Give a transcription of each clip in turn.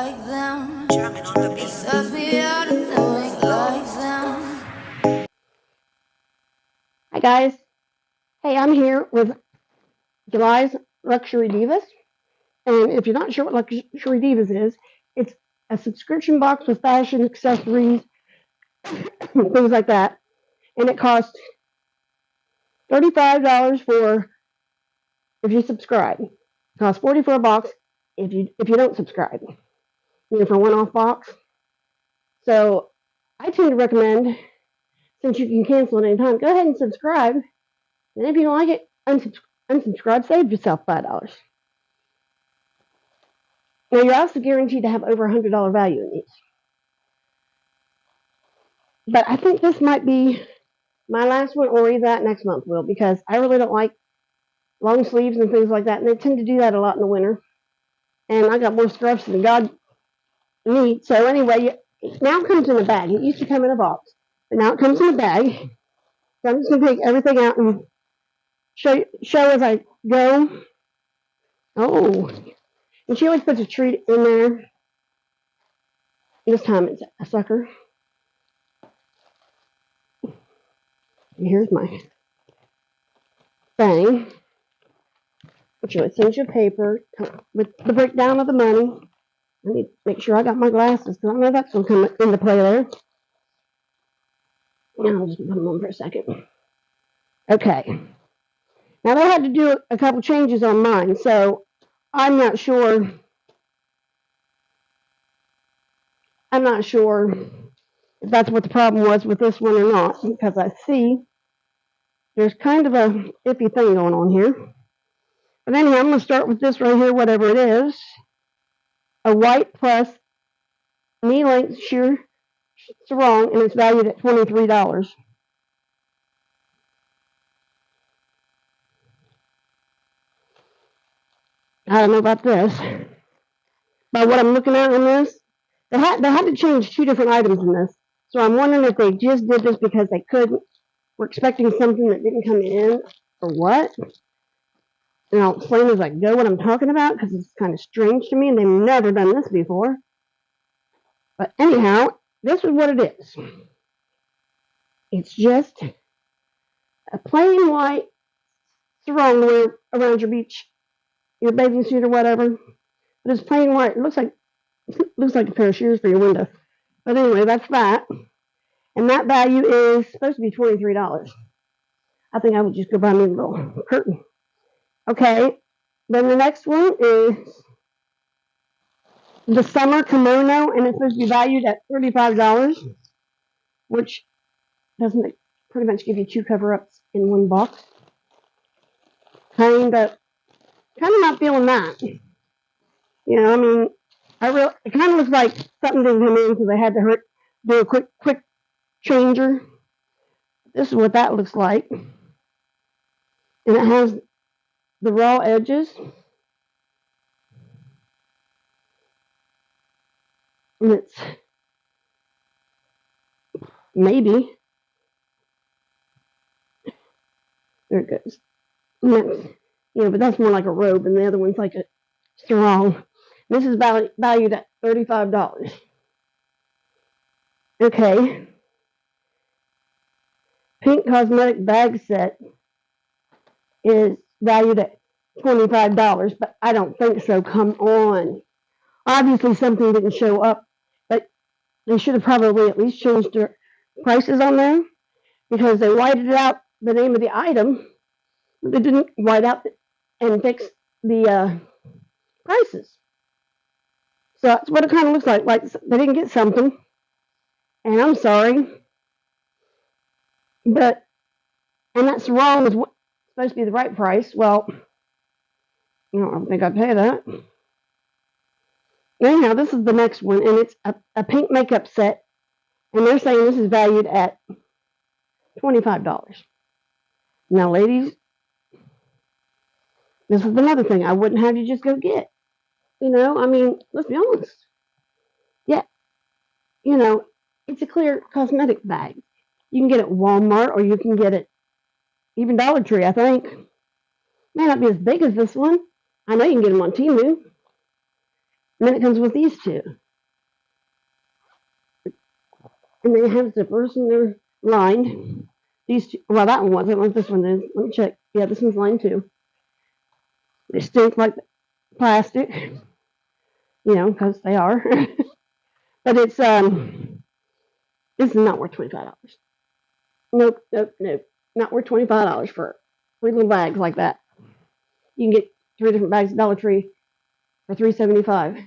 like them. It serves me out and then make like them. Hi guys. Hey, I'm here with July's Luxury Divas. And if you're not sure what Luxury Divas is, it's a subscription box with fashion accessories, things like that. And it costs $35 for if you subscribe. It costs $44 if you don't subscribe. For one-off box. So I tend to recommend, since you can cancel at any time, go ahead and subscribe. And if you don't like it, unsubscribe, save yourself $5. Now, you're also guaranteed to have over $100 value in these. But I think this might be my last one, or either that next month will, because I really don't like long sleeves and things like that, and they tend to do that a lot in the winter. And I got more scarves than God needs. So anyway, now it comes in a bag. It used to come in a box, but now it comes in a bag. So I'm just going to take everything out and show as I go. Oh, and she always puts a treat in there. This time it's a sucker. And here's my thing, which is essential paper with the breakdown of the money. I need to make sure I got my glasses because I know that's going to come into play there. Now I'll just put them on for a second. Okay. Now they had to do a couple changes on mine, so I'm not sure. If that's what the problem was with this one or not, because I see there's kind of a iffy thing going on here. But anyway, I'm going to start with this right here, whatever it is. A white plus knee-length sheer sarong, and it's valued at $23. I don't know about this. By what I'm looking at in this, they had to change two different items in this. So I'm wondering if they just did this because they were expecting something that didn't come in, or what. And I'll explain as I go what I'm talking about, because it's kind of strange to me, and they've never done this before. But anyhow, this is what it is. It's just a plain white sarong to wear around your bathing suit or whatever. But it's plain white. It looks like a pair of shears for your window. But anyway, that's that. And that value is supposed to be $23. I think I would just go buy me a little curtain. Okay, then the next one is the summer kimono, and it's supposed to be valued at $35, which doesn't it pretty much give you two cover-ups in one box? Kind of not feeling that. I mean, it kind of looks like something didn't come in, so they had to do a quick changer. This is what that looks like. And it has the raw edges. And it's maybe, there it goes. But that's more like a robe, and the other one's like a sarong. This is valued at $35. Okay. Pink cosmetic bag set is valued at $25, but I don't think so. Come on. Obviously, something didn't show up, but they should have probably at least changed their prices on there, because they whited out the name of the item, but they didn't white out and fix the prices. So that's what it kind of looks like. Like they didn't get something, and I'm sorry, and that sarong was supposed to be the right price. Well, I don't think I'd pay that. Anyhow, this is the next one, and it's a pink makeup set, and they're saying this is valued at $25. Now, ladies, this is another thing I wouldn't have you just go get. I mean, let's be honest. Yeah, it's a clear cosmetic bag. You can get it at Walmart, or you can get it even Dollar Tree, I think. May not be as big as this one. I know you can get them on Temu. And then it comes with these two. And they have zippers and they're lined. These two, well, that one wasn't like this one is. Let me check. Yeah, this one's lined too. They stink like plastic, because they are. But it's this is not worth $25. Nope, nope, nope. Not worth $25 for 3 little bags like that. You can get 3 different bags at Dollar Tree for $3.75.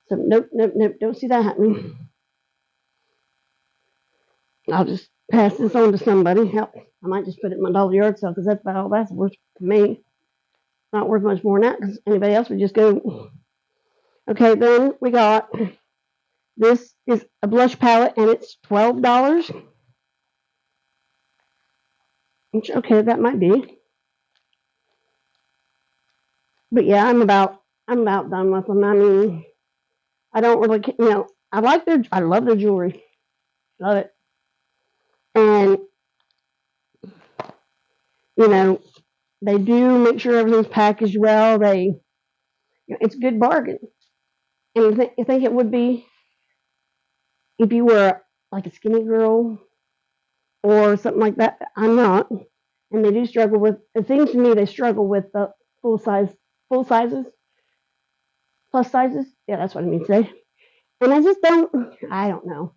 So nope, nope, nope. Don't see that happening. I'll just pass this on to somebody. Help. I might just put it in my dollar yard sale because that's about all that's worth to me. Not worth much more than that because anybody else would just go. Okay, then we got this is a blush palette and it's $12. Which, okay, that might be. But yeah, I'm about done with them. I mean, I don't really, I love their jewelry, love it, and they do make sure everything's packaged well. It's a good bargain, and you think it would be if you were like a skinny girl or something like that. I'm not, and they do struggle with. It seems to me they struggle with the full sizes, plus sizes. Yeah, that's what I mean to say. And I don't know.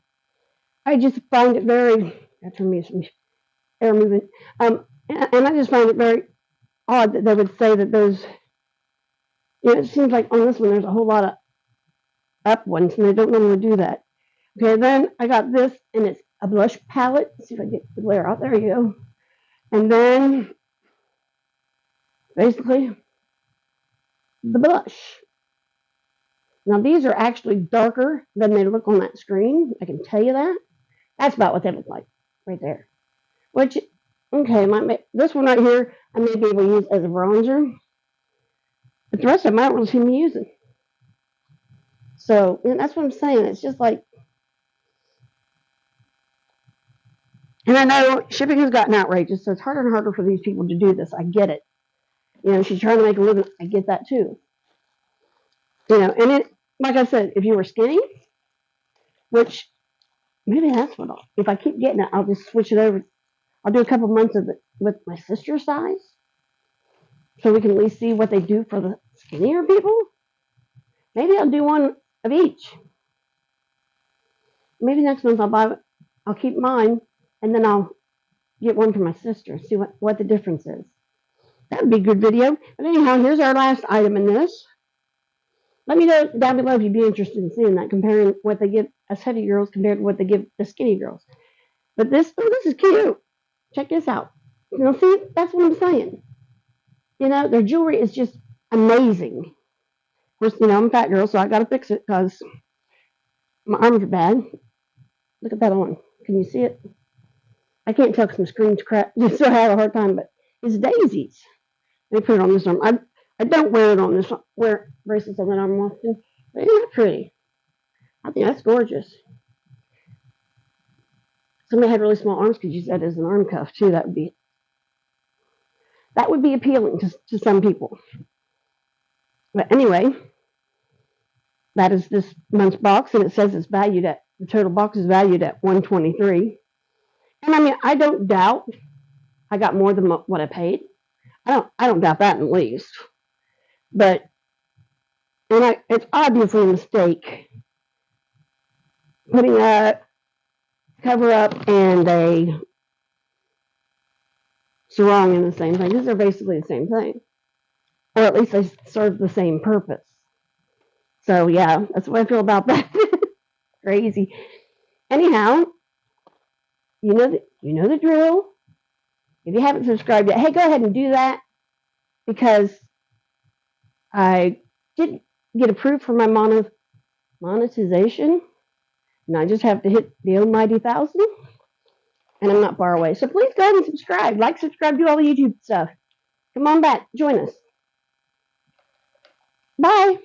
I just find it very, that's for me, some air movement. And I just find it very odd that they would say that there's, it seems like on this one there's a whole lot of up ones, and they don't normally do that. Okay, then I got this, and it's a blush palette. Let's see if I get the glare out. There you go. And then, basically, the blush. Now, these are actually darker than they look on that screen. I can tell you that. That's about what they look like right there. Which, okay, this one right here, I may be able to use as a bronzer. But the rest of them, I don't really see me using. So, that's what I'm saying. It's just like, and I know shipping has gotten outrageous, so it's harder and harder for these people to do this. I get it. She's trying to make a living. I get that too. And it, like I said, if you were skinny, which maybe that's what if I keep getting it, I'll just switch it over. I'll do a couple months of it with my sister's size, so we can at least see what they do for the skinnier people. Maybe I'll do one of each. Maybe next month I'll keep mine, and then I'll get one for my sister, see what the difference is. That would be a good video. But anyhow, here's our last item in this. Let me know down below if you'd be interested in seeing that, comparing what they give us heavy girls compared to what they give the skinny girls. But this is cute. Check this out. See, that's what I'm saying. Their jewelry is just amazing. Of course, I'm a fat girl, so I got to fix it because my arms are bad. Look at that on. Can you see it? I can't tell because my screen's crap, so I have a hard time, but it's daisies. Let me put it on this arm. I don't wear it on this, wear bracelets on that arm often, but isn't that pretty? I think that's gorgeous. Somebody had really small arms could use that as an arm cuff too. That would be appealing to some people. But anyway, that is this month's box, and it says the total box is valued at $123. And I mean, I don't doubt I got more than what I paid. I don't doubt that in the least. But it's obviously a mistake putting a cover up and a sarong in the same thing, because they're basically the same thing, or at least they serve the same purpose. So yeah, that's what I feel about that. Crazy. Anyhow, you know the drill. If you haven't subscribed yet, hey, go ahead and do that, because I did get approved for my monetization, and I just have to hit the almighty 1,000, and I'm not far away. So please go ahead and subscribe. Subscribe, do all the YouTube stuff. Come on back, join us. Bye.